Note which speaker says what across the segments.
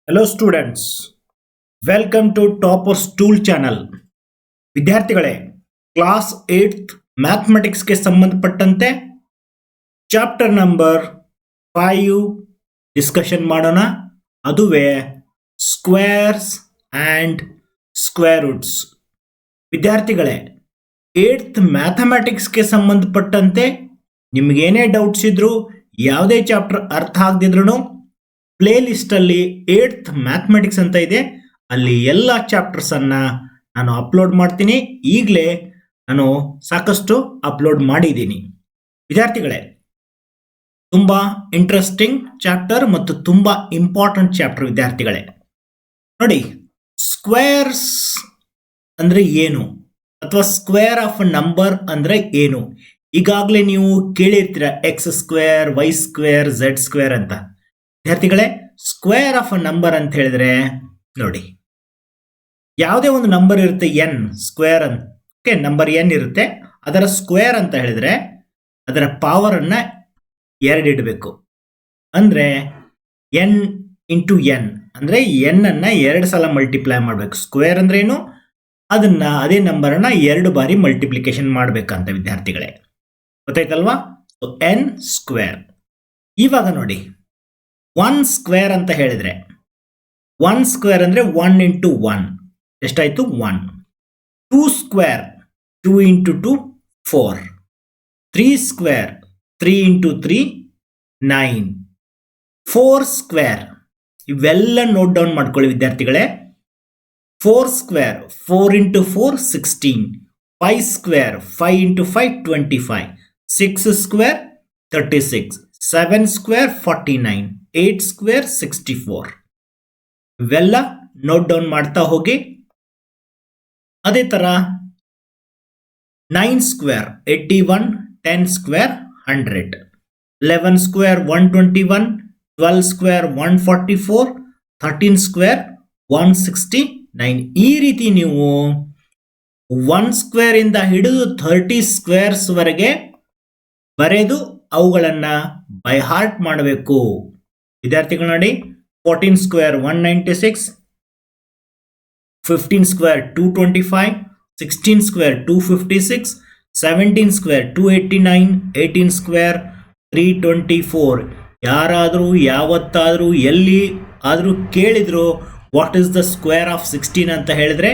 Speaker 1: Hello students, welcome to Topper's Tool channel. ವಿದ್ಯಾರ್ಥಿಗಳೇ, class 8th ಮ್ಯಾಥಮೆಟಿಕ್ಸ್ಗೆ ಸಂಬಂಧಪಟ್ಟಂತೆ chapter number 5 discussion ಮಾಡೋಣ. ಅದುವೇ ಸ್ಕ್ವೇರ್ಸ್ ಆ್ಯಂಡ್ ಸ್ಕ್ವೇರ್ ರೂಟ್ಸ್. ವಿದ್ಯಾರ್ಥಿಗಳೇ, 8th ಮ್ಯಾಥಮೆಟಿಕ್ಸ್ಗೆ ಸಂಬಂಧಪಟ್ಟಂತೆ ನಿಮಗೇನೇ ಡೌಟ್ಸ್ ಇದ್ರು, ಯಾವುದೇ ಚಾಪ್ಟರ್ ಅರ್ಥ ಆಗದಿದ್ರು ಪ್ಲೇ ಲಿಸ್ಟಲ್ಲಿ 8th ಮ್ಯಾಥಮೆಟಿಕ್ಸ್ ಅಂತ ಇದೆ, ಅಲ್ಲಿ ಎಲ್ಲ ಚಾಪ್ಟರ್ಸನ್ನು ನಾನು ಅಪ್ಲೋಡ್ ಮಾಡ್ತೀನಿ. ಈಗಲೇ ನಾನು ಸಾಕಷ್ಟು ಅಪ್ಲೋಡ್ ಮಾಡಿದ್ದೀನಿ. ವಿದ್ಯಾರ್ಥಿಗಳೇ, ತುಂಬ ಇಂಟ್ರೆಸ್ಟಿಂಗ್ ಚಾಪ್ಟರ್ ಮತ್ತು ತುಂಬ ಇಂಪಾರ್ಟೆಂಟ್ ಚಾಪ್ಟರ್. ವಿದ್ಯಾರ್ಥಿಗಳೇ ನೋಡಿ, ಸ್ಕ್ವೇರ್ಸ್ ಅಂದರೆ ಏನು ಅಥವಾ ಸ್ಕ್ವೇರ್ ಆಫ್ ಅ ನಂಬರ್ ಅಂದರೆ ಏನು? ಈಗಾಗಲೇ ನೀವು ಕೇಳಿರ್ತೀರ X square, Y square, Z square ಅಂತ. ವಿದ್ಯಾರ್ಥಿಗಳೇ, ಸ್ಕ್ವೇರ್ ಆಫ್ ಅ ನಂಬರ್ ಅಂತ ಹೇಳಿದ್ರೆ ನೋಡಿ, ಯಾವುದೇ ಒಂದು ನಂಬರ್ ಇರುತ್ತೆ ಎನ್ ಸ್ಕ್ವೇರ್ ಅಂತ, ಓಕೆ, ನಂಬರ್ ಎನ್ ಇರುತ್ತೆ, ಅದರ ಸ್ಕ್ವೇರ್ ಅಂತ ಹೇಳಿದ್ರೆ ಅದರ ಪವರನ್ನು 2 ಇಡಬೇಕು. ಅಂದರೆ ಎನ್ ಇಂಟು ಎನ್ ಅಂದರೆ ಎನ್ ಅನ್ನು 2 ಸಲ ಮಲ್ಟಿಪ್ಲೈ ಮಾಡಬೇಕು. ಸ್ಕ್ವೇರ್ ಅಂದ್ರೆ ಏನು? ಅದನ್ನ ಅದೇ ನಂಬರನ್ನು 2 ಬಾರಿ ಮಲ್ಟಿಪ್ಲಿಕೇಶನ್ ಮಾಡಬೇಕಂತ. ವಿದ್ಯಾರ್ಥಿಗಳೇ ಗೊತ್ತಾಯ್ತಲ್ವಾ? N square. ಇವಾಗ ನೋಡಿ, 1 ಸ್ಕ್ವೇರ್ ಅಂತ ಹೇಳಿದ್ರೆ 1 ಸ್ಕ್ವೇರ್ ಅಂದರೆ 1 ಇಂಟು 1 ಎಷ್ಟಾಯಿತು? 1. 2 square 2 into 2 4. 3 square 3 into 3 9. 4 square, ಇವೆಲ್ಲ ನೋಟ್ ಡೌನ್ ಮಾಡ್ಕೊಳ್ಳಿ ವಿದ್ಯಾರ್ಥಿಗಳೇ. 4 square 4 into 4 16. 5 square 5 into 5 25. 6 square 36. 7 square 49. 8 square 64. ಇವೆಲ್ಲ ನೋಟ್ ಡೌನ್ ಮಾಡ್ತಾ ಹೋಗಿ. ಅದೇ ಥರ 9 square 81. 10 square 100. 11 square 121. 12 square 144. 13 square 169. ಈ ರೀತಿ ನೀವು 1 ಸ್ಕ್ವೇರ್ ಇಂದ ಹಿಡಿದು 30 ಸ್ಕ್ವೇರ್ಸ್ ವರೆಗೆ ಬರೆದು ಅವುಗಳನ್ನು ಬೈ ಹಾರ್ಟ್ ಮಾಡಬೇಕು. ವಿದ್ಯಾರ್ಥಿಗಳು ನೋಡಿ, 14 square 196. 15 square 225. 16 square 256. 17 square 289. 18 square 324. ಯಾರಾದರೂ ಯಾವತ್ತಾದರೂ ಎಲ್ಲಿ ಆದರೂ ಕೇಳಿದ್ರು what is the square of 16 ಅಂತ ಹೇಳಿದ್ರೆ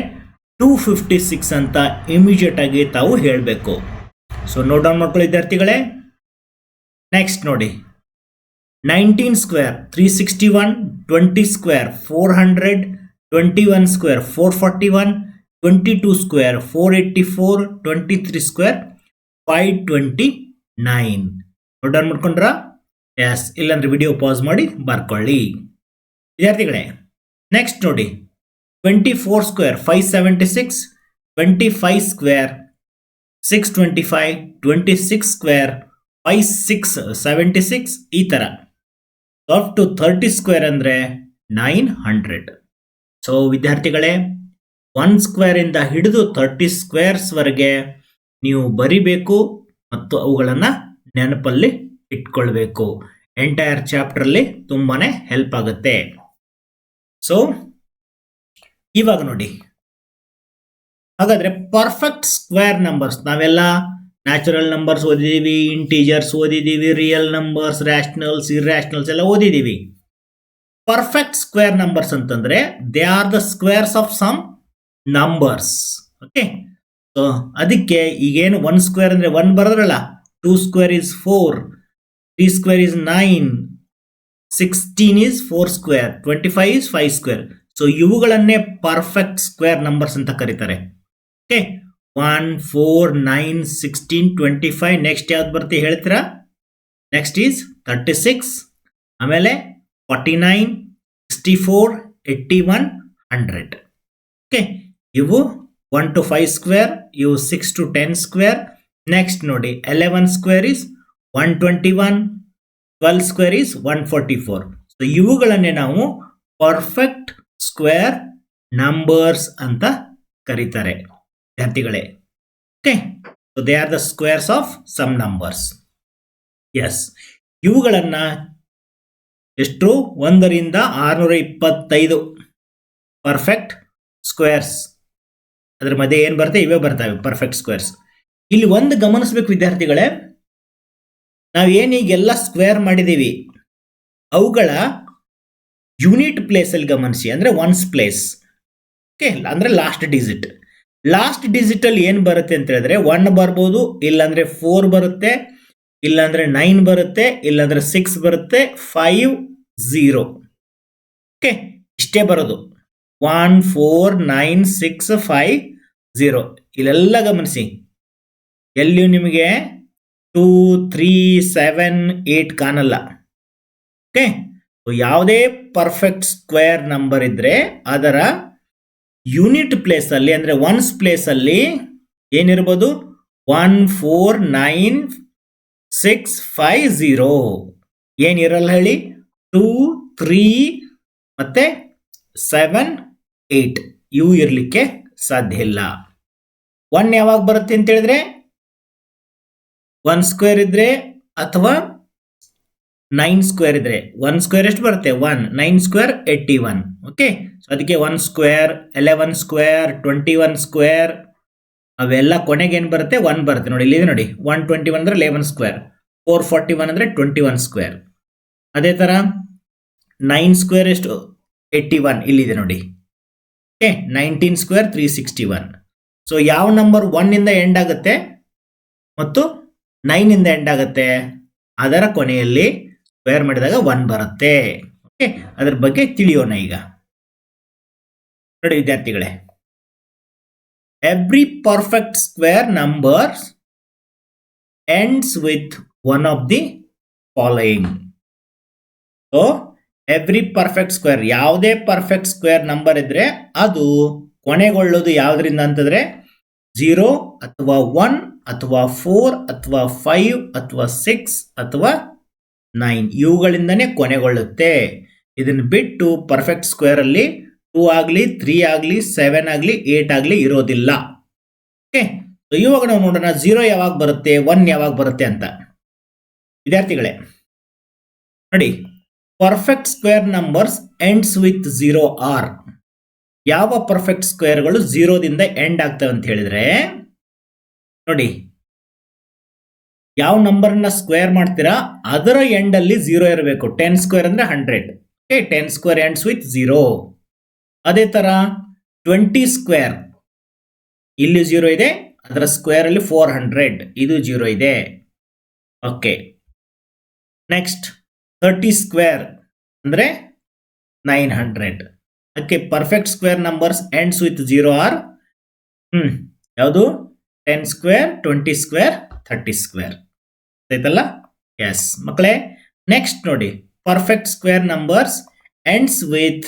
Speaker 1: 256 ಅಂತ ಇಮಿಡಿಯೇಟ್ ಆಗಿ ತಾವು ಹೇಳಬೇಕು. ಸೊ ನೋಟ್ ಡೌನ್ ಮಾಡ್ಕೊಳ್ಳಿ ವಿದ್ಯಾರ್ಥಿಗಳೇ. ನೆಕ್ಸ್ಟ್ ನೋಡಿ, 19 square 361. 20 square 400. 21 square 441. 22 square 484. 23 square 529. Note down ಮಾಡ್ಕೊಂಡ್ರಾ? ಎಸ್, ಇಲ್ಲಾಂದ್ರೆ ವಿಡಿಯೋ ಪಾಸ್ ಮಾಡಿ ಬರ್ಕೊಳ್ಳಿ ವಿದ್ಯಾರ್ಥಿಗಳೇ. ನೆಕ್ಸ್ಟ್ ನೋಡಿ, 24 ಸ್ಕ್ವೇರ್ 576. 25 ಸ್ಕ್ವೇರ್ 625. 26 ಸ್ಕ್ವೇರ್ 5676. ಈ ಥರ ಅಪ್ ಟು 30 ಸ್ಕ್ವೇರ್ ಅಂದರೆ 900. ಸೊ ವಿದ್ಯಾರ್ಥಿಗಳೇ, 1 ಸ್ಕ್ವೇರ್ ಇಂದ ಹಿಡಿದು 30 ಸ್ಕ್ವೇರ್ಸ್ ವರೆಗೆ ನೀವು ಬರಿಬೇಕು ಮತ್ತು ಅವುಗಳನ್ನು ನೆನಪಲ್ಲಿ ಇಟ್ಕೊಳ್ಬೇಕು. ಎಂಟೈರ್ ಚಾಪ್ಟರ್ಲಿ ತುಂಬಾನೇ ಹೆಲ್ಪ್ ಆಗುತ್ತೆ. ಸೊ ಇವಾಗ ನೋಡಿ, ಹಾಗಾದ್ರೆ ಪರ್ಫೆಕ್ಟ್ ಸ್ಕ್ವೇರ್ ನಂಬರ್ಸ್ ನಾವೆಲ್ಲ ನ್ಯಾಚುರಲ್ ನಂಬರ್ಸ್ ಓದಿದ್ದೀವಿ, ಇಂಟೀಜರ್ಸ್ ಓದಿದ್ದೀವಿ, ರಿಯಲ್ ನಂಬರ್ಸ್, ರ್ಯಾಷನಲ್ಸ್, ಇರ್ಯಾಷನಲ್ಸ್ ಎಲ್ಲ ಓದಿದ್ದೀವಿ. ಪರ್ಫೆಕ್ಟ್ ಸ್ಕ್ವೇರ್ ನಂಬರ್ಸ್ ಅಂತಂದ್ರೆ they are the squares of some numbers. Okay, so ಅದಕ್ಕೆ ಈಗೇನು 1 ಸ್ಕ್ವೇರ್ ಅಂದ್ರೆ 1 ಬರೋದ್ರಲ್ಲ, 2 square is 4. 3 square is 9. 16 is 4 square. 25 is 5 square. So ಇವುಗಳನ್ನೇ ಪರ್ಫೆಕ್ಟ್ ಸ್ಕ್ವೇರ್ ನಂಬರ್ಸ್ ಅಂತ ಕರೀತಾರೆ. ಓಕೆ, 1 4 9 16 25. ನೆಕ್ಸ್ಟ್ ಯಾವ್ದು ಬರ್ತೀವಿ ಹೇಳ್ತೀರಾ? Next is 36. ಆಮೇಲೆ 49 64 81 100. ಓಕೆ, ಇವು 1 to 5 ಸ್ಕ್ವೇರ್, ಇವು 6 to 10 ಸ್ಕ್ವೇರ್. ನೆಕ್ಸ್ಟ್ ನೋಡಿ, 11 square is 121. 12 square is 144. So ಇವುಗಳನ್ನೇ ನಾವು ಪರ್ಫೆಕ್ಟ್ ಸ್ಕ್ವೇರ್ ನಂಬರ್ಸ್ ಅಂತ ಕರೀತಾರೆ ವಿದ್ಯಾರ್ಥಿಗಳೇ. Okay, so they are the squares of some numbers. Yes, ಇವುಗಳನ್ನು ಎಷ್ಟು 1ರಿಂದ 625 ಪರ್ಫೆಕ್ಟ್ ಸ್ಕ್ವೇರ್ಸ್. ಅದ್ರ ಮಧ್ಯೆ ಏನು ಬರುತ್ತೆ, ಇವೇ ಬರ್ತವೆ ಪರ್ಫೆಕ್ಟ್ ಸ್ಕ್ವೇರ್ಸ್. ಇಲ್ಲಿ ಒಂದು ಗಮನಿಸಬೇಕು ವಿದ್ಯಾರ್ಥಿಗಳೇ, ನಾವು ಏನೀಗೆಲ್ಲ ಸ್ಕ್ವೇರ್ ಮಾಡಿದ್ದೀವಿ ಅವುಗಳ ಯೂನಿಟ್ ಪ್ಲೇಸಲ್ಲಿ ಗಮನಿಸಿ, ಅಂದರೆ ಒನ್ಸ್ ಪ್ಲೇಸ್. ಓಕೆ, ಅಂದರೆ ಲಾಸ್ಟ್ ಡಿಜಿಟಲ್ಲಿ ಏನು ಬರುತ್ತೆ ಅಂತ ಹೇಳಿದ್ರೆ 1 ಬರ್ಬೋದು, ಇಲ್ಲಾಂದ್ರೆ 4 ಬರುತ್ತೆ, ಇಲ್ಲಾಂದ್ರೆ 9 ಬರುತ್ತೆ, ಇಲ್ಲಾಂದ್ರೆ 6 ಬರುತ್ತೆ, 5 0. ಓಕೆ, ಇಷ್ಟೇ ಬರೋದು. 1 4 9 6 5 0. ಇಲ್ಲೆಲ್ಲ ಗಮನಿಸಿ, ಎಲ್ಲಿಯೂ ನಿಮಗೆ 2 3 7 8 ಕಾಣಲ್ಲ. ಓಕೆ, ಯಾವುದೇ ಪರ್ಫೆಕ್ಟ್ ಸ್ಕ್ವೇರ್ ನಂಬರ್ ಇದ್ರೆ ಅದರ ಯೂನಿಟ್ ಪ್ಲೇಸ್ ಅಲ್ಲಿ, ಅಂದ್ರೆ ಒನ್ಸ್ ಪ್ಲೇಸ್ ಅಲ್ಲಿ ಏನಿರ್ಬೋದು, 1 4 9 6 5 0. ಏನಿರಲ್ಲ ಹೇಳಿ, 2 3 ಮತ್ತೆ 7 8 ಇವು ಇರ್ಲಿಕ್ಕೆ ಸಾಧ್ಯ ಇಲ್ಲ. 1 ಯಾವಾಗ ಬರುತ್ತೆ ಅಂತ ಹೇಳಿದ್ರೆ 1 ಸ್ಕ್ವೇರ್ ಇದ್ರೆ ಅಥವಾ 9 ಸ್ಕ್ವೇರ್ ಇದ್ರೆ. 1 ಸ್ಕ್ವೇರ್ ಎಷ್ಟು ಬರುತ್ತೆ, 1. 9 ಸ್ಕ್ವೇರ್ 81. ಓಕೆ, ಸೊ ಅದಕ್ಕೆ 1 ಸ್ಕ್ವೇರ್ 11 ಸ್ಕ್ವೇರ್ 21 ಸ್ಕ್ವೇರ್ ಅವೆಲ್ಲ ಕೊನೆಗೆ ಏನು ಬರುತ್ತೆ, 1 ಬರುತ್ತೆ. ನೋಡಿ ಇಲ್ಲಿದೆ ನೋಡಿ, 121 ಅಂದ್ರೆ 11 ಸ್ಕ್ವೇರ್, 441 ಅಂದ್ರೆ 21 ಸ್ಕ್ವೇರ್. ಅದೇ ತರ 9 ಸ್ಕ್ವೇರ್ ಎಷ್ಟು, 81 ಇಲ್ಲಿದೆ ನೋಡಿ. Okay, 19 square 361. ಸೊ ಯಾವ ನಂಬರ್ 1 ಇಂದ ಎಂಡ್ ಆಗುತ್ತೆ ಮತ್ತು 9 ಇಂದ ಎಂಡ್ ಆಗುತ್ತೆ ಅದರ ಕೊನೆಯಲ್ಲಿ ಸ್ಕ್ವೇರ್ ಮಾಡಿದಾಗ 1 ಬರುತ್ತೆ. ಓಕೆ, ಅದ್ರ ಬಗ್ಗೆ ತಿಳಿಯೋಣ ಈಗ. ನೋಡಿ ವಿದ್ಯಾರ್ಥಿಗಳೇ, every perfect square numbers ends with one of the following. So every perfect square, ಯಾವುದೇ ಪರ್ಫೆಕ್ಟ್ ಸ್ಕ್ವೇರ್ ನಂಬರ್ ಇದ್ರೆ ಅದು ಕೊನೆಗೊಳ್ಳೋದು ಯಾವುದರಿಂದ ಅಂತಂದ್ರೆ 0 ಅಥವಾ 1 ಅಥವಾ 4 ಅಥವಾ 5 ಅಥವಾ 6 ಅಥವಾ 9 ಇವುಗಳಿಂದನೇ ಕೊನೆಗೊಳ್ಳುತ್ತೆ. ಇದನ್ನು ಬಿಟ್ಟು ಪರ್ಫೆಕ್ಟ್ ಸ್ಕ್ವೇರ್ ಅಲ್ಲಿ 2 ಆಗಲಿ 3 ಆಗಲಿ 7 ಆಗಲಿ 8 ಆಗಲಿ ಇರೋದಿಲ್ಲ. ಓಕೆ, ಇವಾಗ ನಾವು ನೋಡೋಣ 0 ಯಾವಾಗ ಬರುತ್ತೆ, 1 ಯಾವಾಗ ಬರುತ್ತೆ ಅಂತ. ವಿದ್ಯಾರ್ಥಿಗಳೇ ನೋಡಿ, perfect square numbers ends with 0 or. ಯಾವ ಪರ್ಫೆಕ್ಟ್ ಸ್ಕ್ವೇರ್ಗಳು 0ದಿಂದ ಎಂಡ್ ಆಗ್ತವೆ ಅಂತ ಹೇಳಿದ್ರೆ, ನೋಡಿ ಯಾವ ನಂಬರ್ನ ಸ್ಕ್ವೇರ್ ಮಾಡ್ತೀರಾ ಅದರ ಎಂಡ್ ಅಲ್ಲಿ 0 ಇರಬೇಕು. 10 ಸ್ಕ್ವೇರ್ ಅಂದ್ರೆ 100. Okay, 10 square ends with 0. ಅದೇ ತರ 20 ಸ್ಕ್ವೇರ್ ಇಲ್ಲಿ 0 ಇದೆ, ಅದರ ಸ್ಕ್ವೇರ್ ಅಲ್ಲಿ 400 ಇದು 0 ಇದೆ. ಓಕೆ, ನೆಕ್ಸ್ಟ್ 30 ಸ್ಕ್ವೇರ್ ಅಂದ್ರೆ 900. Okay, perfect square numbers ends with 0 or ಯಾವುದು, 10 ಸ್ಕ್ವೇರ್ 20 ಸ್ಕ್ವೇರ್ 30 ಸ್ಕ್ವೇರ್. ಆಯ್ತಲ್ಲ? ಎಸ್ ಮಕ್ಕಳೇ, ನೆಕ್ಸ್ಟ್ ನೋಡಿ, perfect square numbers ends with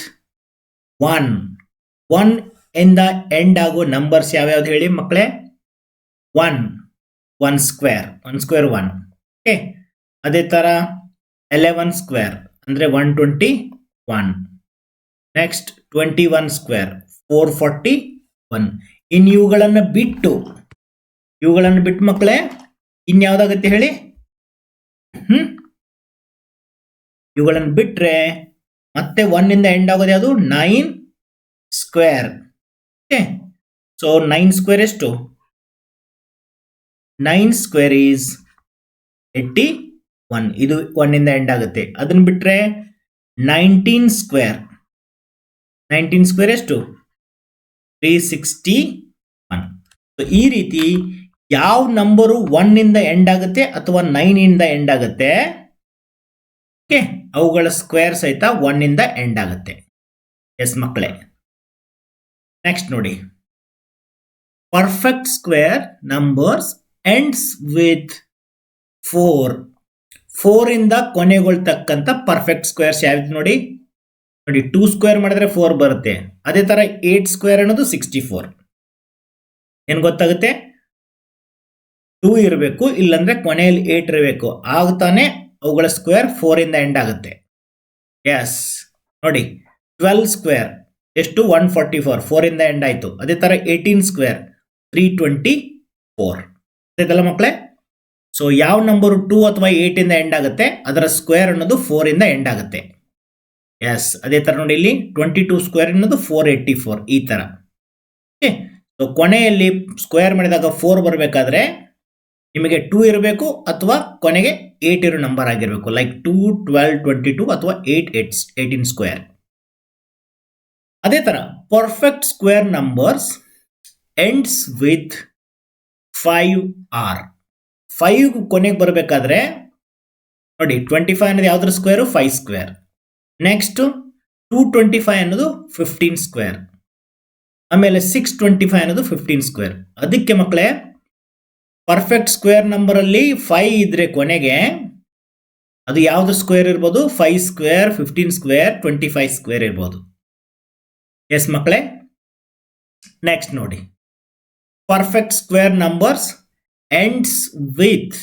Speaker 1: 1 ಇಂದ ಎಂಡ್ ಆಗೋ ನಂಬರ್ಸ್ ಯಾವ್ಯಾವ್ದು ಹೇಳಿ ಮಕ್ಕಳೇ. 1 ಸ್ಕ್ವೇರ್ 1. ಓಕೆ, ಅದೇ ತರ 11 ಸ್ಕ್ವೇರ್ ಅಂದ್ರೆ 121. Next 21 square 441. ಇನ್ನು ಇವುಗಳನ್ನು ಬಿಟ್ಟು ಮಕ್ಕಳೇ ಇನ್ಯಾವುದಾಗತ್ತೆ ಹೇಳಿ, ಇವುಗಳನ್ನು ಬಿಟ್ರೆ ಮತ್ತೆ 1 ಇಂದ ಎಂಡ್ ಆಗೋದು ಯಾವುದು, 9 ಸ್ಕ್ವೇರ್. ಓಕೆ, ಸೊ 9 ಸ್ಕ್ವೇರ್ ಎಷ್ಟು, 9 ಸ್ಕ್ವೇರ್ ಈಸ್ 81. ಇದು 1 ಇಂದ ಎಂಡ್ ಆಗುತ್ತೆ. ಅದನ್ನ ಬಿಟ್ರೆ 19 ಸ್ಕ್ವೇರ್ ಎಷ್ಟು, 361. ಸೊ ಈ ರೀತಿ ಯಾವ ನಂಬರು 1 ಇಂದ ಎಂಡ್ ಆಗುತ್ತೆ ಅಥವಾ 9 ಇಂದ ಎಂಡ್ ಆಗುತ್ತೆ, ಓಕೆ, ಅವುಗಳ ಸ್ಕ್ವೇರ್ ಸಹಿತ 1 ಇಂದ ಎಂಡ್ ಆಗುತ್ತೆ. ಎಸ್ ಮಕ್ಕಳೇ, ನೆಕ್ಸ್ಟ್ ನೋಡಿ, perfect square numbers ends with 4 ಇಂದ ಕೊನೆಗೊಳ್ತಕ್ಕಂಥ ಪರ್ಫೆಕ್ಟ್ ಸ್ಕ್ವೇರ್ಸ್ ಯಾವ್ದು ನೋಡಿ. 2 ಸ್ಕ್ವೇರ್ ಮಾಡಿದ್ರೆ 4 ಬರುತ್ತೆ. ಅದೇ ತರ 8 ಸ್ಕ್ವೇರ್ ಅನ್ನೋದು 64. ಏನ್ ಗೊತ್ತಾಗುತ್ತೆ, 2 ಇರಬೇಕು, ಇಲ್ಲಾಂದ್ರೆ ಕೊನೆಯಲ್ಲಿ 8 ಇರಬೇಕು, ಆಗ್ತಾನೆ ಅವುಗಳ ಸ್ಕ್ವೇರ್ 4 ಇಂದ ಎಂಡ್ ಆಗುತ್ತೆ. ಎಸ್ ನೋಡಿ, 12 ಸ್ಕ್ವೇರ್ ಎಷ್ಟು, 144, 4 ಇಂದ ಎಂಡ್ ಆಯ್ತು. ಅದೇ ತರ 18 ಸ್ಕ್ವೇರ್ 324. ಆಯ್ತಲ್ಲ ಮಕ್ಕಳೇ. ಸೊ ಯಾವ ನಂಬರ್ 2 ಅಥವಾ 8 ಇಂದ ಎಂಡ್ ಆಗುತ್ತೆ ಅದರ ಸ್ಕ್ವೇರ್ ಅನ್ನೋದು 4 ಇಂದ ಎಂಡ್ ಆಗುತ್ತೆ. ಎಸ್, ಅದೇ ತರ ನೋಡಿ ಇಲ್ಲಿ 22² ಅನ್ನೋದು 484 ಈ ತರ. ಓಕೆ, ಸೊ ಕೊನೆಯಲ್ಲಿ ಸ್ಕ್ವೇರ್ ಮಾಡಿದಾಗ 4 ಬರಬೇಕಾದ್ರೆ ನಿಮಗೆ 2 ಇರಬೇಕು ಅಥವಾ ಕೊನೆಗೆ 8 ಇರೋ ನಂಬರ್ ಆಗಿರಬೇಕು. ಲೈಕ್ 2, 12, 22 ಅಥವಾ 8, 18 ಸ್ಕ್ವೇರ್. ಅದೇ ತರ perfect square numbers ends with 5R. 5 ಕೊನೆಗೆ ಬರಬೇಕಾದ್ರೆ ನೋಡಿ 25 ಅನ್ನೋದು ಯಾವ್ದ್ರ ಸ್ಕ್ವೇರು? 5 ಸ್ಕ್ವೇರ್. ನೆಕ್ಸ್ಟ್ 225 ಅನ್ನೋದು 15 ಸ್ಕ್ವೇರ್. ಆಮೇಲೆ 625 ಅನ್ನೋದು 15 ಸ್ಕ್ವೇರ್. ಅದಕ್ಕೆ ಮಕ್ಕಳೇ ಪರ್ಫೆಕ್ಟ್ ಸ್ಕ್ವೇರ್ ನಂಬರ್ ಅಲ್ಲಿ 5 ಇದ್ರೆ ಕೊನೆಗೆ ಅದು ಯಾವ್ದು ಸ್ಕ್ವೇರ್ ಇರ್ಬೋದು? 5 ಸ್ಕ್ವೇರ್, 15 ಸ್ಕ್ವೇರ್, 25 ಸ್ಕ್ವೇರ್ ಇರ್ಬೋದು. ಎಸ್ ಮಕ್ಕಳೇ, ನೆಕ್ಸ್ಟ್ ನೋಡಿ perfect square numbers ends with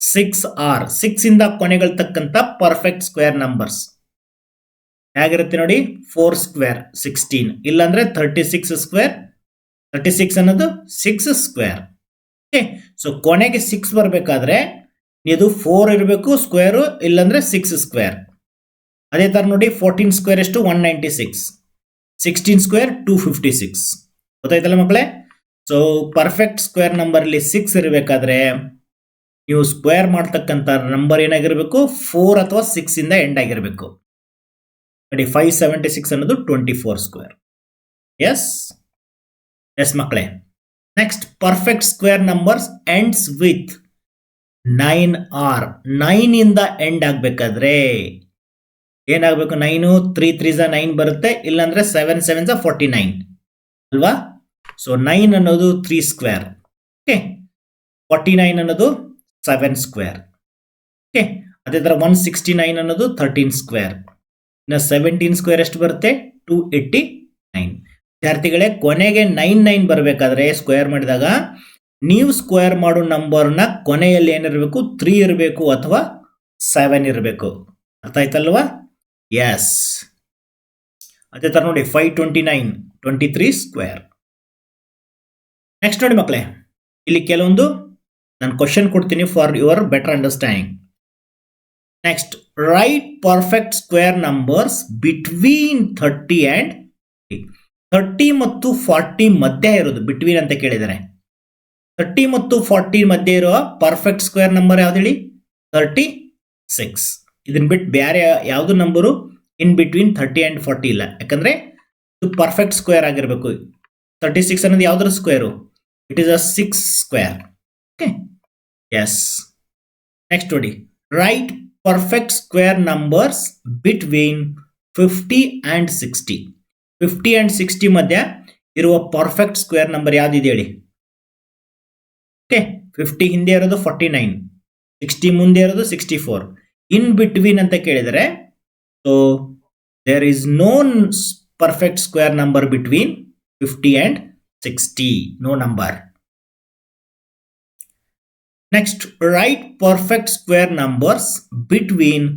Speaker 1: 6R. 6 ಇಂದ ಕೊನೆಗಳ್ತಕ್ಕಂಥ ಪರ್ಫೆಕ್ಟ್ ಸ್ಕ್ವೇರ್ ನಂಬರ್ಸ್ ಹೇಗಿರುತ್ತೆ ನೋಡಿ? 4 ಸ್ಕ್ವೇರ್ 16, ಇಲ್ಲಾಂದ್ರೆ 36 ಸ್ಕ್ವೇರ್. 36 ಅನ್ನೋದು 6 ಸ್ಕ್ವೇರ್. ಓಕೆ, ಸೊ ಕೊನೆಗೆ 6 ಬರಬೇಕಾದ್ರೆ ಇದು 4 ಇರಬೇಕು ಸ್ಕ್ವೇರು, ಇಲ್ಲಾಂದ್ರೆ 6 ಸ್ಕ್ವೇರ್. ಅದೇ ತರ ನೋಡಿ 14 ಸ್ಕ್ವೇರ್ ಎಷ್ಟು? 196. 16 ಸ್ಕ್ವೇರ್ 256. ಗೊತ್ತಾಯ್ತಲ್ಲ ಮಕ್ಕಳೇ? ಸೊ ಪರ್ಫೆಕ್ಟ್ ಸ್ಕ್ವೇರ್ ನಂಬರ್ ಅಲ್ಲಿ 6 ಇರಬೇಕಾದ್ರೆ ನೀವು ಸ್ಕ್ವೇರ್ ಮಾಡ್ತಕ್ಕಂಥ ನಂಬರ್ ಏನಾಗಿರ್ಬೇಕು? 4 ಅಥವಾ 6 ಇಂದ ಎಂಡ್ ಆಗಿರಬೇಕು. ನೋಡಿ 576 ಅನ್ನೋದು 24 ಸ್ಕ್ವೇರ್. ಎಸ್ ಎಸ್ ಮಕ್ಕಳೇ, next perfect square numbers ends with 9R. 9 ಇಂದ ಎಂಡ್ ಆಗ್ಬೇಕಾದ್ರೆ ಏನಾಗಬೇಕು? 9 3 3s 9 ಬರುತ್ತೆ, ಇಲ್ಲಾಂದ್ರೆ 7 7s 49 ಅಲ್ವಾ? ಸೊ 9 ಅನ್ನೋದು 3 ಸ್ಕ್ವೇರ್. ಓಕೆ, 49 ಅನ್ನೋದು 7 ಸ್ಕ್ವೇರ್. ಓಕೆ, ಅದೇ ತರ 169 ಅನ್ನೋದು 13 ಸ್ಕ್ವೇರ್. ಇನ್ನು 17 ಸ್ಕ್ವೇರ್ ಎಷ್ಟು ಬರುತ್ತೆ? 289. ವಿದ್ಯಾರ್ಥಿಗಳೇ, ಕೊನೆಗೆ 99 ಬರಬೇಕಾದ್ರೆ ಸ್ಕ್ವೇರ್ ಮಾಡಿದಾಗ ನೀವು ಸ್ಕ್ವೇರ್ ಮಾಡೋ ನಂಬರ್ನ ಕೊನೆಯಲ್ಲಿ ಏನಿರಬೇಕು? 3 ಇರಬೇಕು ಅಥವಾ 7 ಇರಬೇಕು. ಅರ್ಥ ಆಯ್ತಲ್ವಾ? ಎಸ್, ಅದೇ ತರ ನೋಡಿ 529 23 ಸ್ಕ್ವೇರ್. ನೆಕ್ಸ್ಟ್ ನೋಡಿ ಮಕ್ಕಳೇ, ಇಲ್ಲಿ ಕೆಲವೊಂದು ನಾನು ಕ್ವಶನ್ ಕೊಡ್ತೀನಿ for your better understanding. Next, right perfect square numbers between 30 and 30 ಮತ್ತು 40 ಮಧ್ಯೆ ಇರೋದು. ಬಿಟ್ವೀನ್ ಅಂತ ಕೇಳಿದರೆ 30 ಮತ್ತು 40 ಮಧ್ಯೆ ಇರುವ ಪರ್ಫೆಕ್ಟ್ ಸ್ಕ್ವೇರ್ ನಂಬರ್ ಯಾವ್ದು ಹೇಳಿ? 36. ಇದನ್ನ ಬಿಟ್ಟು ಬೇರೆ ಯಾವ್ದು ನಂಬರು ಇನ್ ಬಿಟ್ವೀನ್ 30 and 40 ಇಲ್ಲ, ಯಾಕಂದ್ರೆ ಇದು ಪರ್ಫೆಕ್ಟ್ ಸ್ಕ್ವೇರ್ ಆಗಿರಬೇಕು. 36 ಅನ್ನೋದು ಯಾವ್ದ್ರ square? It is a 6 square. Okay, yes. Next ನೋಡಿ, write perfect square numbers between 50 and 60. 50 and 60 ಮಧ್ಯ ಇರುವ ಪರ್ಫೆಕ್ಟ್ ಸ್ಕ್ವೇರ್ ನಂಬರ್ ಯಾವ್ದಿದೆ ಹೇಳಿ? ಓಕೆ, 50 ಹಿಂದೆ ಇರೋದು 49, 60 ಮುಂದೆ ಇರೋದು 64. ಇನ್ ಬಿಟ್ವೀನ್ ಅಂತ ಕೇಳಿದರೆ so there is no perfect square number between 50 and 60. No number. Next, right perfect square numbers between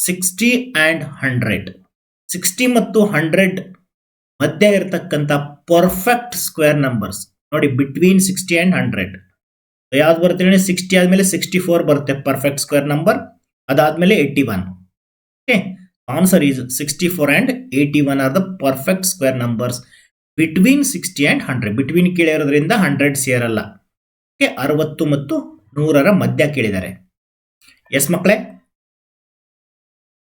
Speaker 1: 60 and 100. 60 ಮತ್ತು 100 ಮಧ್ಯೆ ಇರತಕ್ಕಂಥ ಪರ್ಫೆಕ್ಟ್ ಸ್ಕ್ವೇರ್ ನಂಬರ್ಸ್ ನೋಡಿ, ಬಿಟ್ವೀನ್ 60 and 100 ಯಾವ್ದು ಬರುತ್ತೆ? 60 ಆದ್ಮೇಲೆ 64 ಬರುತ್ತೆ ಪರ್ಫೆಕ್ಟ್ ಸ್ಕ್ವೇರ್ ನಂಬರ್, ಅದಾದ್ಮೇಲೆ 81. Okay, answer is 64 and 81 are the perfect square numbers between 60 and 100. Between ಕೇಳಿರೋದ್ರಿಂದ 100 ಸೇರಲ್ಲ. ಓಕೆ, 60 ಮತ್ತು 100ರ ಮಧ್ಯ ಕೇಳಿದ್ದಾರೆ. ಎಸ್ ಮಕ್ಕಳೇ,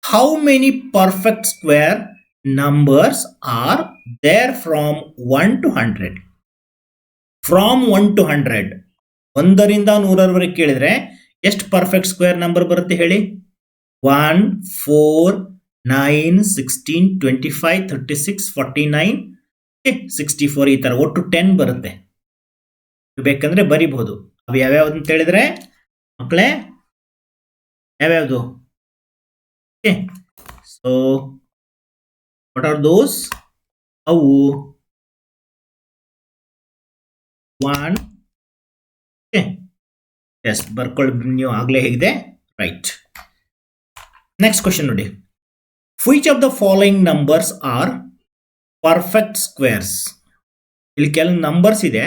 Speaker 1: how many perfect square numbers are there from 1 to 100? From 1 to 100, 1ರಿಂದ 100ರವರೆಗೆ ಕೇಳಿದ್ರೆ ಎಷ್ಟು ಪರ್ಫೆಕ್ಟ್ ಸ್ಕ್ವೇರ್ ನಂಬರ್ ಬರುತ್ತೆ ಹೇಳಿ? 1, 4, 9, 16, 25, 36, 49, 64 ಈ ತರ ಒಟ್ಟು 10 ಬರುತ್ತೆ. ಬೇಕಂದ್ರೆ ಬರಿಬಹುದು. ಅವು ಯಾವ್ಯಾವ್ದು ಅಂತ ಹೇಳಿದ್ರೆ ಮಕ್ಕಳೇ, ಯಾವ್ಯಾವ್ದು? So what are those? ಅವು 1, ಎಸ್ ಬರ್ಕೊಳ್ಳಿ ನೀವು, ಆಗ್ಲೇ ಹೇಗಿದೆ. ರೈಟ್. ನೆಕ್ಸ್ಟ್ ಕ್ವಶನ್ ನೋಡಿ, which of the following numbers are perfect squares? ಇಲ್ಲಿ ಕೆಲವು ನಂಬರ್ಸ್ ಇದೆ,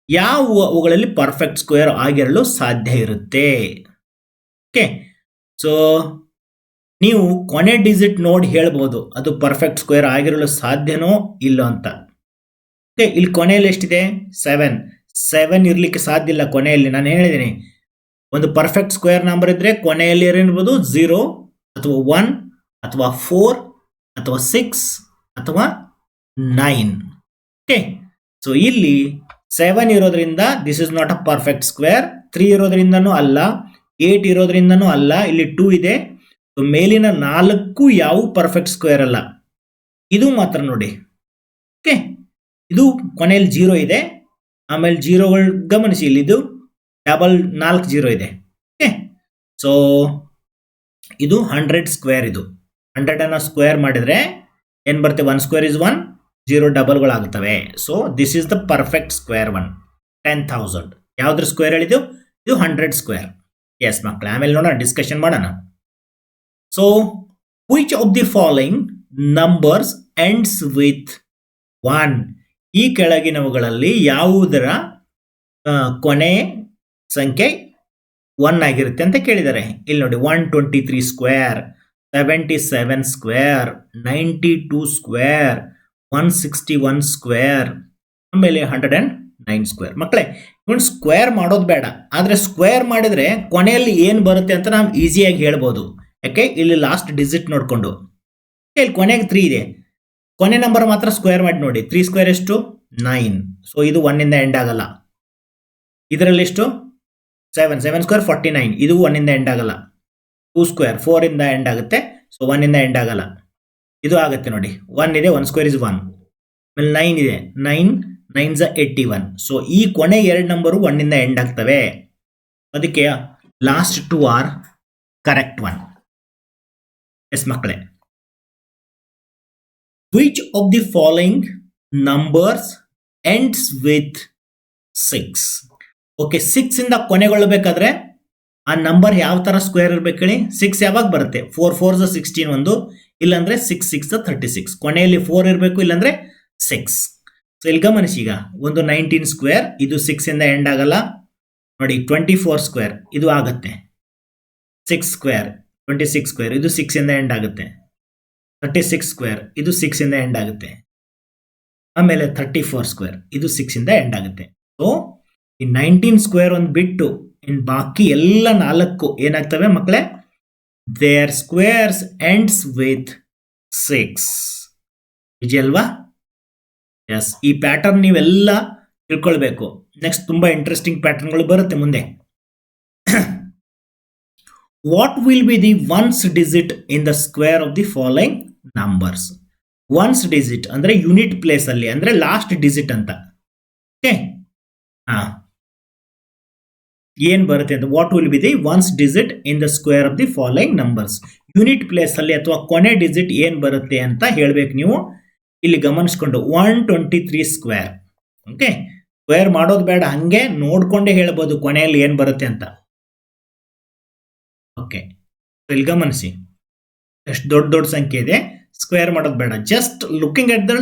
Speaker 1: ಯಾವ ಅವುಗಳಲ್ಲಿ ಪರ್ಫೆಕ್ಟ್ ಸ್ಕ್ವೇರ್ ಆಗಿರಲು ಸಾಧ್ಯ ಇರುತ್ತೆ? ಓಕೆ, ಸೊ ನೀವು ಕೊನೆ ಡಿಜಿಟ್ ನೋಡಿ ಹೇಳ್ಬೋದು ಅದು ಪರ್ಫೆಕ್ಟ್ ಸ್ಕ್ವೇರ್ ಆಗಿರಲು ಸಾಧ್ಯನೋ ಇಲ್ಲೋ ಅಂತ. ಓಕೆ, ಇಲ್ಲಿ ಕೊನೆಯಲ್ಲಿ ಎಷ್ಟಿದೆ? 7 ಇರ್ಲಿಕ್ಕೆ ಸಾಧ್ಯ ಇಲ್ಲ ಕೊನೆಯಲ್ಲಿ. ನಾನು ಹೇಳಿದ್ದೀನಿ, ಒಂದು ಪರ್ಫೆಕ್ಟ್ ಸ್ಕ್ವೇರ್ ನಂಬರ್ ಇದ್ರೆ ಕೊನೆಯಲ್ಲಿ ಏನಿರ್ಬೋದು 0 ಅಥವಾ 1 ಅಥವಾ 4 ಅಥವಾ 6 ಅಥವಾ 9. ಓಕೆ, ಸೊ ಇಲ್ಲಿ 7 ಇರೋದ್ರಿಂದ this is not a perfect square. 3 ಇರೋದ್ರಿಂದನೂ ಅಲ್ಲ, 8 ಇರೋದ್ರಿಂದನೂ ಅಲ್ಲ, ಇಲ್ಲಿ 2 ಇದೆ. ಸೊ ಮೇಲಿನ 4 ಯಾವ ಪರ್ಫೆಕ್ಟ್ ಸ್ಕ್ವೇರ್ ಅಲ್ಲ. ಇದು ಮಾತ್ರ ನೋಡಿ. ಓಕೆ, ಇದು ಕೊನೆಯಲ್ಲಿ 0 ಇದೆ. ಆಮೇಲೆ 0ಗಳು ಗಮನಿಸಿ, ಇಲ್ಲಿ ಇದು ಡಬಲ್ 4 0 ಇದೆ. ಓಕೆ, ಸೊ ಇದು 100 ಸ್ಕ್ವೇರ್. ಇದು 100 ಅನ್ನ ಸ್ಕ್ವೇರ್ ಮಾಡಿದ್ರೆ ಏನ್ ಬರುತ್ತೆ? 1 ಸ್ಕ್ವೇರ್ ಇಸ್ 1, 0 ಡಬಲ್ಗಳಾಗುತ್ತವೆ. So this is the perfect square one. 10,000 ಯಾವ್ದ್ರ ಸ್ಕ್ವೇರ್ ಹೇಳಿದ್ದು? ಇದು 100 ಸ್ಕ್ವೇರ್. ಎಸ್ ಮಕ್ಕಳೇ, ಆಮೇಲೆ ನೋಡೋಣ, ಡಿಸ್ಕಷನ್ ಮಾಡೋಣ. So which of the following numbers ends with 1? ಈ ಕೆಳಗಿನವುಗಳಲ್ಲಿ ಯಾವುದರ ಕೊನೆ ಸಂಖ್ಯೆ 1 ಆಗಿರುತ್ತೆ ಅಂತ ಕೇಳಿದ್ದಾರೆ. ಇಲ್ಲಿ ನೋಡಿ, 123 ಸ್ಕ್ವೇರ್, 77 ಸ್ಕ್ವೇರ್, 92 ಸ್ಕ್ವೇರ್, 161 ಸ್ಕ್ವೇರ್, ಆಮೇಲೆ 109 ಸ್ಕ್ವೇರ್. ಮಕ್ಕಳೇ, ಇವನು ಸ್ಕ್ವೇರ್ ಮಾಡೋದು ಬೇಡ, ಆದ್ರೆ ಸ್ಕ್ವೇರ್ ಮಾಡಿದ್ರೆ ಕೊನೆಯಲ್ಲಿ ಏನು ಬರುತ್ತೆ ಅಂತ ನಾವು ಈಸಿಯಾಗಿ ಹೇಳ್ಬೋದು. ಯಾಕೆ? ಇಲ್ಲಿ ಲಾಸ್ಟ್ ಡಿಜಿಟ್ ನೋಡ್ಕೊಂಡು. ಇಲ್ಲಿ ಕೊನೆಗೆ 3 ಇದೆ, ಕೊನೆ ನಂಬರ್ ಮಾತ್ರ ಸ್ಕ್ವೇರ್ ಮಾಡಿ ನೋಡಿ. 3 ಸ್ಕ್ವೇರ್ ಎಷ್ಟು? 9. ಸೊ ಇದು 1 ಇಂದ ಎಂಡ್ ಆಗಲ್ಲ. ಇದರಲ್ಲಿ ಎಷ್ಟು? 7 ಸ್ಕ್ವೇರ್ 49. ಇದು 1 ಇಂದ ಎಂಡ್ ಆಗಲ್ಲ. 2 ಸ್ಕ್ವೇರ್ 4 ಇಂದ ಎಂಡ್ ಆಗುತ್ತೆ. ಸೊ 1 ಇಂದ ಎಂಡ್ ಆಗಲ್ಲ. ಇದು ಆಗುತ್ತೆ ನೋಡಿ, 1 ಇದೆ, 1 ಸ್ಕ್ವೇರ್ ಇಸ್ 1. ಆಮೇಲೆ 9 ಇದೆ, 9 9s 81. ಸೊ ಈ ಕೊನೆ 2 ನಂಬರು 1 ಇಂದ ಎಂಡ್ ಆಗ್ತವೆ. ಅದಕ್ಕೆ last 2 are correct one. Yes ಮಕ್ಕಳೇ, which of the following numbers ends with 6? Okay, 6 ಇಂದ ಕೊನೆಗೊಳ್ಳಬೇಕಾದ್ರೆ ಆ ನಂಬರ್ ಯಾವ ತರ ಸ್ಕ್ವೇರ್ ಇರ್ಬೇಕು ಹೇಳಿ? 6 ಯಾವಾಗ ಬರುತ್ತೆ? 4 4s 16 ಒಂದು, ಇಲ್ಲಾಂದ್ರೆ 6 6 36. ಕೊನೆಯಲ್ಲಿ 4 ಇರಬೇಕು, ಇಲ್ಲಾಂದ್ರೆ 6. ಸೊ ಇಲ್ಲಿ ಗಮನಿಸಿ, ಈಗ ಒಂದು 19 ಸ್ಕ್ವೇರ್, ಇದು 6 ಇಂದ ಎಂಡ್ ಆಗಲ್ಲ ನೋಡಿ. 24 ಸ್ಕ್ವೇರ್ ಇದು ಆಗುತ್ತೆ. 6 ಸ್ಕ್ವೇರ್ 26 ಸ್ಕ್ವೇರ್, ಇದು 6 ಇಂದ ಎಂಡ್ ಆಗುತ್ತೆ. 36 ಸ್ಕ್ವೇರ್, ಇದು 6 ಇಂದ ಎಂಡ್ ಆಗುತ್ತೆ. ಆಮೇಲೆ 34 ಸ್ಕ್ವೇರ್, ಇದು 6 ಇಂದ ಎಂಡ್ ಆಗುತ್ತೆ. ಸೊ ಈ 19 ಸ್ಕ್ವೇರ್ ಒಂದು ಬಿಟ್ಟು ಇನ್ ಬಾಕಿ ಎಲ್ಲ 4 ಏನಾಗ್ತವೆ ಮಕ್ಕಳೇ? There squares ends with 6. ವಿಜಯಲ್ವಾ? ಎಸ್, ಈ ಪ್ಯಾಟರ್ನ್ ನೀವೆಲ್ಲ ತಿಳ್ಕೊಳ್ಬೇಕು. ನೆಕ್ಸ್ಟ್ ತುಂಬಾ ಇಂಟ್ರೆಸ್ಟಿಂಗ್ ಪ್ಯಾಟರ್ನ್ಗಳು ಬರುತ್ತೆ ಮುಂದೆ. What will be the ones digit in the square of the following numbers? Ones digit ಅಂದ್ರೆ ಯೂನಿಟ್ ಪ್ಲೇಸ್ ಅಲ್ಲಿ, ಅಂದ್ರೆ ಲಾಸ್ಟ್ ಡಿಜಿಟ್ ಅಂತ. ಓಕೆ, ಏನ್ ಬರುತ್ತೆ ಅಂತ, what will be the ones digit in the square of the following numbers? Unit place ಅಲ್ಲಿ ಅಥವಾ ಕೊನೆ ಡಿಜಿಟ್ ಏನ್ ಬರುತ್ತೆ ಅಂತ ಹೇಳ್ಬೇಕು ನೀವು. ಇಲ್ಲಿ ಗಮನಿಸ್ಕೊಂಡು 123 ಸ್ಕ್ವೇರ್. ಓಕೆ, ಸ್ಕ್ವೇರ್ ಮಾಡೋದು ಬೇಡ, ಹಂಗೆ ನೋಡ್ಕೊಂಡೇ ಹೇಳ್ಬೋದು ಕೊನೆಯಲ್ಲಿ ಏನ್ ಬರುತ್ತೆ ಅಂತ. ಓಕೆ, ಇಲ್ಲಿ ಗಮನಿಸಿ, ಎಷ್ಟು ದೊಡ್ಡ ದೊಡ್ಡ ಸಂಖ್ಯೆ ಇದೆ, ಸ್ಕ್ವೇರ್ ಮಾಡೋದು ಬೇಡ. Just looking at the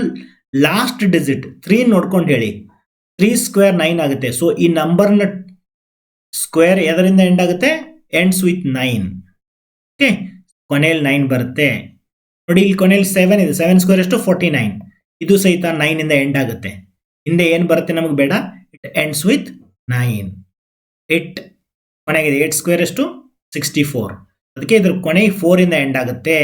Speaker 1: last digit 3 ನೋಡ್ಕೊಂಡು ಹೇಳಿ. 3 ಸ್ಕ್ವೇರ್ 9 ಆಗುತ್ತೆ. ಸೊ ಈ ನಂಬರ್ನ ಸ್ಕ್ವೇರ್ ಎದರಿಂದ ಎಂಡ್ ಆಗುತ್ತೆ? Ends with 9. ಓಕೆ, ಕೊನೆಯಲ್ಲಿ 9 ಬರುತ್ತೆ ನೋಡಿ. ಇಲ್ಲಿ ಕೊನೆಯಲ್ಲಿ 7 ಇದೆ, 7 ಸ್ಕ್ವೇರ್ ಎಷ್ಟು? 49. ಇದು ಸಹಿತ 9 ಇಂದ ಎಂಡ್ ಆಗುತ್ತೆ. ಹಿಂದೆ ಏನು ಬರುತ್ತೆ ನಮಗೆ ಬೇಡ, ಇಟ್ ಎಂಡ್ಸ್ ವಿತ್ 9. 8 ಕೊನೆಗಿದೆ, 8 ಸ್ಕ್ವೇರ್ ಎಷ್ಟು? 64. ಅದಕ್ಕೆ ಇದ್ರ ಕೊನೆ 4 ಇಂದ ಎಂಡ್ ಆಗುತ್ತೆ.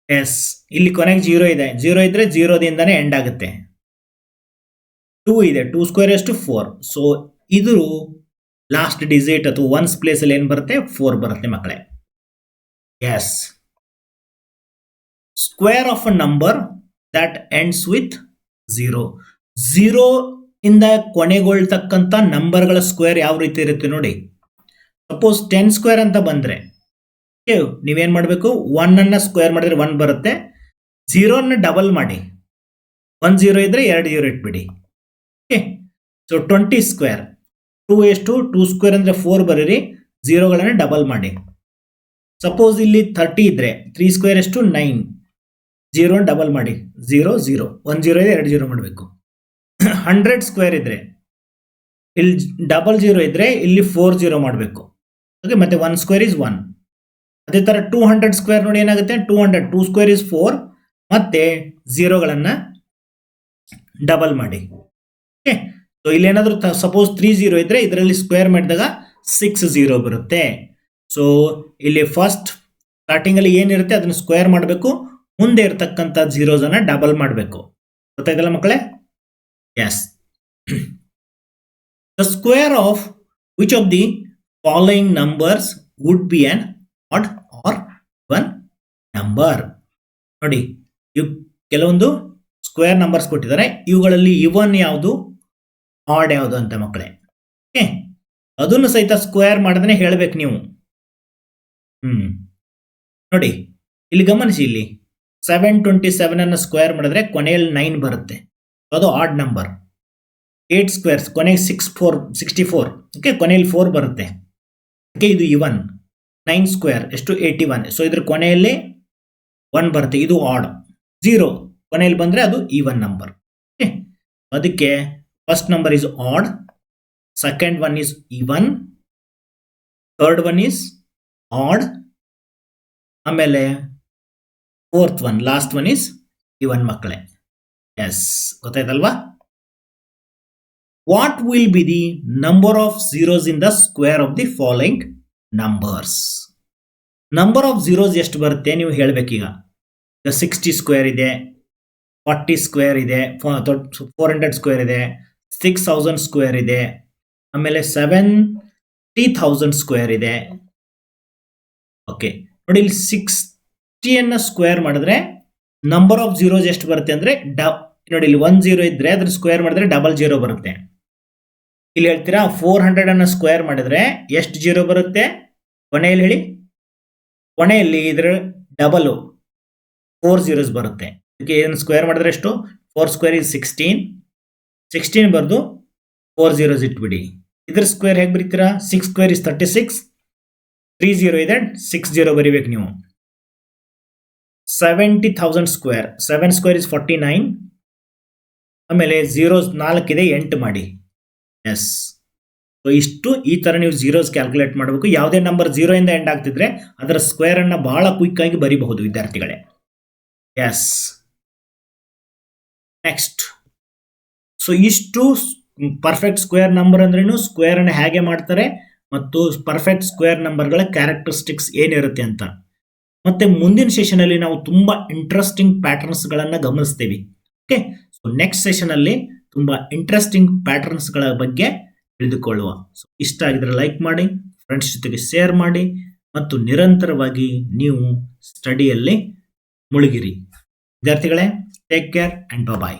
Speaker 1: ಎಸ್, ಇಲ್ಲಿ ಕೊನೆಗೆ 0 ಇದೆ, 0 ಇದ್ರೆ 0 ದಿಂದಾನೇ ಎಂಡ್ ಆಗುತ್ತೆ. 2 ಇದೆ, 2 ಸ್ಕ್ವೇರ್ ಎಷ್ಟು? 4. ಸೊ ಇದು ಲಾಸ್ಟ್ ಡಿಜಿಟ್ ಅಥವಾ ಒನ್ಸ್ ಪ್ಲೇಸ್ ಅಲ್ಲಿ ಏನ್ ಬರುತ್ತೆ? 4 ಬರುತ್ತೆ ಮಕ್ಕಳೇ. Yes, square of a number that ends with 0. 0 ಇಂದ ಕೊನೆಗೊಳ್ತಕ್ಕಂಥ ನಂಬರ್ಗಳ ಸ್ಕ್ವೇರ್ ಯಾವ ರೀತಿ ಇರುತ್ತೆ ನೋಡಿ. ಸಪೋಸ್ 10 ಸ್ಕ್ವೇರ್ ಅಂತ ಬಂದ್ರೆ ನೀವೇನ್ ಮಾಡಬೇಕು? 1 ಅನ್ನ ಸ್ಕ್ವೇರ್ ಮಾಡಿದ್ರೆ 1 ಬರುತ್ತೆ. 0 ಅನ್ನ ಡಬಲ್ ಮಾಡಿ, 1 0 ಇದ್ರೆ 2 0 ಇಟ್ಬಿಡಿ. ಓಕೆ, ಸೊ 20 ಸ್ಕ್ವೇರ್ 2 ಎಷ್ಟು? 2 ಸ್ಕ್ವೇರ್ ಅಂದ್ರೆ 4 ಬರೀರಿ, 0ಗಳನ್ನ ಡಬಲ್ ಮಾಡಿ. ಸಪೋಸ್ ಇಲ್ಲಿ 30 ಇದ್ರೆ 3 ಸ್ಕ್ವೇರ್ ಎಷ್ಟು? 9. 0 ಡಬಲ್ ಮಾಡಿ, 0 0. 1 0 ಇದೆ, 2 0 ಮಾಡಬೇಕು. 100 ಸ್ಕ್ವೇರ್ ಇದ್ರೆ ಇಲ್ಲಿ ಡಬಲ್ 0 ಇದ್ರೆ ಇಲ್ಲಿ 4 0 ಮಾಡಬೇಕು. ಓಕೆ, ಮತ್ತೆ 1 ಸ್ಕ್ವೇರ್ ಇಸ್ 1. ಅದೇ ತರ 200 ಸ್ಕ್ವೇರ್ ನೋಡಿ ಏನಾಗುತ್ತೆ 200 2 ಸ್ಕ್ವೇರ್ ಇಸ್ 4 ಮತ್ತೆ ಝೀರೋಗಳನ್ನ ಡಬಲ್ ಮಾಡಿ. ಓಕೆ, ಸೊ ಇಲ್ಲಿ ಏನಾದರೂ ಸಪೋಸ್ 30 ಇದ್ರೆ ಇದರಲ್ಲಿ ಸ್ಕ್ವೇರ್ ಮಾಡಿದಾಗ 60 ಬರುತ್ತೆ. ಸೊ ಇಲ್ಲಿ ಫಸ್ಟ್ ಸ್ಟಾರ್ಟಿಂಗ್ ಅಲ್ಲಿ ಏನಿರುತ್ತೆ ಅದನ್ನ ಸ್ಕ್ವೇರ್ ಮಾಡಬೇಕು, ಮುಂದೆ ಇರತಕ್ಕಂತ ಝೀರೋಸ್ ಅನ್ನ ಡಬಲ್ ಮಾಡಬೇಕು. ಗೊತ್ತಾಯ್ತಲ್ಲ ಮಕ್ಕಳೇ? Yes. The square of which of the following numbers would be an odd or even number. ನೋಡಿ, ಇವು ಕೆಲವೊಂದು ಸ್ಕ್ವೇರ್ ನಂಬರ್ಸ್ ಕೊಟ್ಟಿದ್ದಾರೆ, ಇವುಗಳಲ್ಲಿ ಇವನ್ ಯಾವುದು ಆಡ್ ಯಾವುದು ಅಂತ ಮಕ್ಕಳೇ. ಓಕೆ, ಅದನ್ನು ಸಹಿತ ಸ್ಕ್ವೇರ್ ಮಾಡಿದ್ರೆ ಹೇಳ್ಬೇಕು ನೀವು. ನೋಡಿ ಇಲ್ಲಿ ಗಮನಿಸಿ, ಇಲ್ಲಿ 727 ಅನ್ನು ಸ್ಕ್ವೇರ್ ಮಾಡಿದ್ರೆ ಕೊನೆಯಲ್ಲಿ 9 ಬರುತ್ತೆ, ಅದು ಆಡ್ ನಂಬರ್. 8 ಸ್ಕ್ವೇರ್ಸ್ ಕೊನೆಗೆ 64. ಓಕೆ, ಕೊನೆಯಲ್ಲಿ 4 ಬರುತ್ತೆ. ಓಕೆ, ಇದು ಇವನ್. 9 ಸ್ಕ್ವೇರ್ ಎಷ್ಟು 81. ಸೊ ಇದ್ರ ಕೊನೆಯಲ್ಲಿ 1 ಬರುತ್ತೆ, ಇದು ಆಡ್. 0 ಕೊನೆಯಲ್ಲಿ ಬಂದ್ರೆ ಅದು ಈವನ್ ನಂಬರ್. ಓಕೆ, ಅದಕ್ಕೆ first number is odd, second one is even, third one is odd, ಆಮೇಲೆ fourth one last one is even ಮಕ್ಕಳೇ. ಎಸ್, ಗೊತ್ತಾಯ್ತಲ್ವಾ? What will be the number of zeros in the square of the following numbers? Number of zeros ಎಷ್ಟು ಬರುತ್ತೆ ನೀವು ಹೇಳ್ಬೇಕೀಗ. 60 square ಇದೆ, 40 square ಇದೆ, 400 square ಇದೆ, 6000 square ಇದೆ, ಆಮೇಲೆ 70,000 ಸ್ಕ್ವೇರ್ ಇದೆ. ಓಕೆ, ನೋಡಿ ಇಲ್ಲಿ 60 ಸ್ಕ್ವೇರ್ ಮಾಡಿದ್ರೆ ನಂಬರ್ ಆಫ್ ಝೀರೋಸ್ ಎಷ್ಟು ಬರುತ್ತೆ ಅಂದ್ರೆ ನೋಡಿ ಇಲ್ಲಿ 1 0 ಇದ್ರೆ ಅದ್ರ ಸ್ಕ್ವೇರ್ ಮಾಡಿದ್ರೆ 00 ಬರುತ್ತೆ. ಇಲ್ಲಿ ಹೇಳ್ತೀರಾ 400 ಸ್ಕ್ವೇರ್ ಮಾಡಿದ್ರೆ ಎಷ್ಟು 0 ಬರುತ್ತೆ ಕೊನೆಯಲ್ಲಿ ಹೇಳಿ? ಕೊನೆಯಲ್ಲಿ ಇದ್ರ ಡಬಲ್ 4 zeros ಬರುತ್ತೆ. ಇದಕ್ಕೆ ಏನು ಸ್ಕ್ವೇರ್ ಮಾಡಿದ್ರೆ ಎಷ್ಟು? 4 ಸ್ಕ್ವೇರ್ ಇಸ್ 16 ಬರ್ದು 4 zeros ಇಟ್ಬಿಡಿ. ಇದ್ರ ಸ್ಕ್ವೇರ್ ಹೇಗೆ ಬರೀತೀರಾ? 6 ಸ್ಕ್ವೇರ್ ಇಸ್ 36, 3 0 ಇದೆ, 6 0 ಬರಿಬೇಕು ನೀವು. 70,000 ಸ್ಕ್ವೇರ್, 7 ಸ್ಕ್ವೇರ್ ಇಸ್ 49, ಆಮೇಲೆ ಝೀರೋಸ್ 4 ಇದೆ, 8 ಮಾಡಿ. ಎಸ್, ಸೊ ಇಷ್ಟು ಈ ತರ ನೀವು ಝೀರೋಸ್ ಕ್ಯಾಲ್ಕುಲೇಟ್ ಮಾಡಬೇಕು. ಯಾವುದೇ ನಂಬರ್ 0 ಇಂದ ಎಂಡ್ ಆಗ್ತಿದ್ರೆ ಅದರ ಸ್ಕ್ವೇರ್ ಅನ್ನ ಬಹಳ ಕ್ವಿಕ್ ಆಗಿ ಬರಿಬಹುದು ವಿದ್ಯಾರ್ಥಿಗಳೇ. Yes, next. ಸೊ ಇಷ್ಟು ಪರ್ಫೆಕ್ಟ್ ಸ್ಕ್ವೇರ್ ನಂಬರ್ ಅಂದ್ರೇನು, ಸ್ಕ್ವೇರ್ ಅನ್ನು ಹೇಗೆ ಮಾಡ್ತಾರೆ ಮತ್ತು ಪರ್ಫೆಕ್ಟ್ ಸ್ಕ್ವೇರ್ ನಂಬರ್ಗಳ ಕ್ಯಾರೆಕ್ಟರಿಸ್ಟಿಕ್ಸ್ ಏನಿರುತ್ತೆ ಅಂತ. ಮತ್ತೆ ಮುಂದಿನ ಸೆಷನ್ ಅಲ್ಲಿ ನಾವು ತುಂಬಾ ಇಂಟ್ರೆಸ್ಟಿಂಗ್ ಪ್ಯಾಟರ್ನ್ಸ್ ಗಳನ್ನ ಗಮನಿಸ್ತೀವಿ. ಓಕೆ, ಸೊ ನೆಕ್ಸ್ಟ್ ಸೆಷನ್ ಅಲ್ಲಿ ತುಂಬಾ ಇಂಟ್ರೆಸ್ಟಿಂಗ್ ಪ್ಯಾಟರ್ನ್ಸ್ ಗಳ ಬಗ್ಗೆ ತಿಳಿದುಕೊಳ್ಳುವ. ಸೊ ಇಷ್ಟ ಆಗಿದ್ರೆ ಲೈಕ್ ಮಾಡಿ, ಫ್ರೆಂಡ್ಸ್ ಜೊತೆಗೆ ಶೇರ್ ಮಾಡಿ ಮತ್ತು ನಿರಂತರವಾಗಿ ನೀವು ಸ್ಟಡಿಯಲ್ಲಿ ಮುಳುಗಿರಿ. ವಿದ್ಯಾರ್ಥಿಗಳೇ, ಟೇಕ್ ಕೇರ್ ಅಂಡ್ ಬಾಯ್.